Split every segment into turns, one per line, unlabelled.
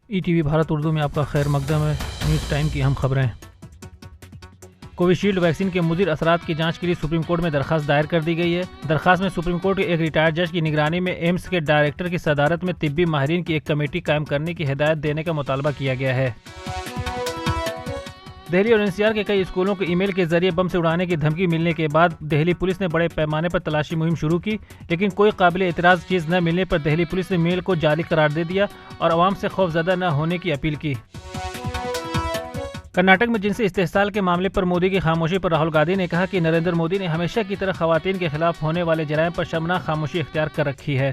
E T V Bharat Urdu میں آپ کا خیر مقدم ہے۔ نیوز ٹائم کی اہم خبریں۔ کووشیلڈ ویکسین کے مضر اثرات کی جانچ کے لیے سپریم کورٹ میں درخواست دائر کر دی گئی ہے۔ درخواست میں سپریم کورٹ کے ایک ریٹائرڈ جج کی نگرانی میں ایمس کے ڈائریکٹر کی صدارت میں طبی ماہرین کی ایک کمیٹی قائم کرنے کی ہدایت دینے کا مطالبہ کیا گیا ہے۔ دہلی اور NCR کے کئی اسکولوں کو ای میل کے ذریعے بم سے اڑانے کی دھمکی ملنے کے بعد دہلی پولیس نے بڑے پیمانے پر تلاشی مہم شروع کی، لیکن کوئی قابل اعتراض چیز نہ ملنے پر دہلی پولیس نے میل کو جعلی قرار دے دیا اور عوام سے خوف زدہ نہ ہونے کی اپیل کی۔ کرناٹک میں جنسی استحصال کے معاملے پر مودی کی خاموشی پر راہل گاندھی نے کہا کہ نریندر مودی نے ہمیشہ کی طرح خواتین کے خلاف ہونے والے جرائم پر شرمناک خاموشی اختیار کر رکھی ہے۔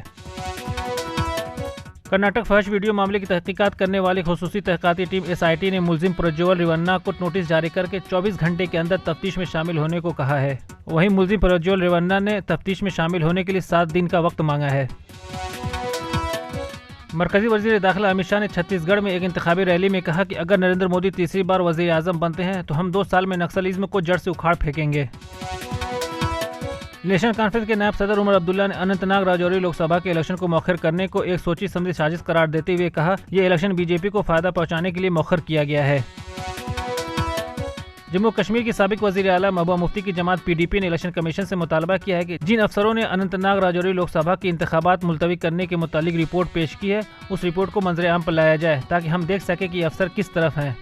کرناٹک فحش ویڈیو معاملے کی تحقیقات کرنے والی خصوصی تحقیقاتی ٹیم SIT نے ملزم پرجول ریونا کو نوٹس جاری کر کے 24 گھنٹے کے اندر تفتیش میں شامل ہونے کو کہا ہے۔ وہیں ملزم پرجول ریونا نے تفتیش میں شامل ہونے کے لیے 7 دن کا وقت مانگا ہے۔ مرکزی وزیر داخلہ امت شاہ نے چھتیس گڑھ میں ایک انتخابی ریلی میں کہا کہ اگر نریندر مودی تیسری بار وزیر اعظم بنتے ہیں تو ہم 2 سال میں نکسلزم کو جڑ سے اکھاڑ پھینکیں گے۔ نیشنل کانفرنس کے نائب صدر عمر عبداللہ نے اننت ناگ راجوری لوک سبھا کے الیکشن کو مؤخر کرنے کو ایک سوچی سمجھی سازش قرار دیتے ہوئے کہا یہ الیکشن BJP کو فائدہ پہنچانے کے لیے مؤخر کیا گیا ہے۔ جموں کشمیر کی سابق وزیر اعلیٰ محبوبہ مفتی کی جماعت PDP نے الیکشن کمیشن سے مطالبہ کیا ہے کہ جن افسروں نے اننت ناگ راجوری لوک سبھا کے انتخابات ملتوی کرنے کے متعلق رپورٹ پیش کی ہے اس رپورٹ کو منظر عام پر لایا جائے تاکہ ہم دیکھ سکیں کہ یہ افسر کس طرف ہیں۔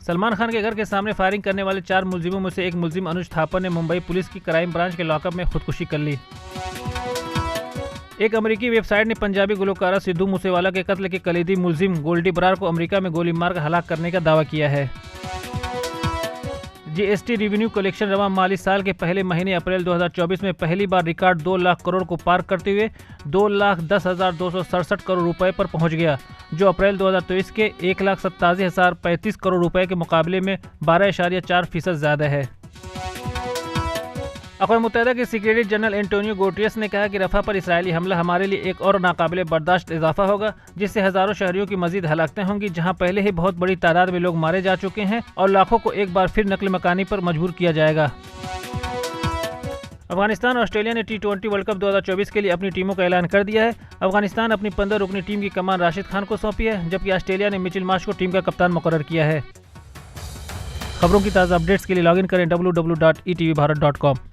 سلمان خان کے گھر کے سامنے فائرنگ کرنے والے 4 ملزموں میں سے ایک ملزم انوج تھاپر نے ممبئی پولیس کی کرائم برانچ کے لاک اپ میں خودکشی کر لی۔ ایک امریکی ویب سائٹ نے پنجابی گلوکارہ سدھو موسے والا کے قتل کے کلیدی ملزم گولڈی برار کو امریکہ میں گولی مار کر ہلاک کرنے کا دعویٰ کیا ہے۔ GST ریونیو کلیکشن رواں مالی سال کے پہلے مہینے اپریل 2024 میں پہلی بار ریکارڈ 2 لاکھ کروڑ کو پار کرتے ہوئے 2,10,267 کروڑ روپے پر پہنچ گیا، جو اپریل 2023 کے 1,87,035 کروڑ روپے کے مقابلے میں 12.4% زیادہ ہے۔ اقوام متحدہ کے سیکریٹری جنرل اینٹونیو گوٹریس نے کہا کہ رفح پر اسرائیلی حملہ ہمارے لیے ایک اور ناقابل برداشت اضافہ ہوگا جس سے ہزاروں شہریوں کی مزید ہلاکتیں ہوں گی، جہاں پہلے ہی بہت بڑی تعداد میں لوگ مارے جا چکے ہیں اور لاکھوں کو ایک بار پھر نقل مکانی پر مجبور کیا جائے گا۔ افغانستان اور آسٹریلیا نے T20 ورلڈ کپ 2024 کے لیے اپنی ٹیموں کا اعلان کر دیا ہے۔ افغانستان اپنی 15 رکنی ٹیم کی کمان راشد خان کو سونپی ہے، جبکہ آسٹریلیا نے مچل مارش کو ٹیم کا کپتان مقرر کیا ہے۔ خبروں کی تازہ اپڈیٹس کے لیے لاگ ان کریں www.etvbharat.com۔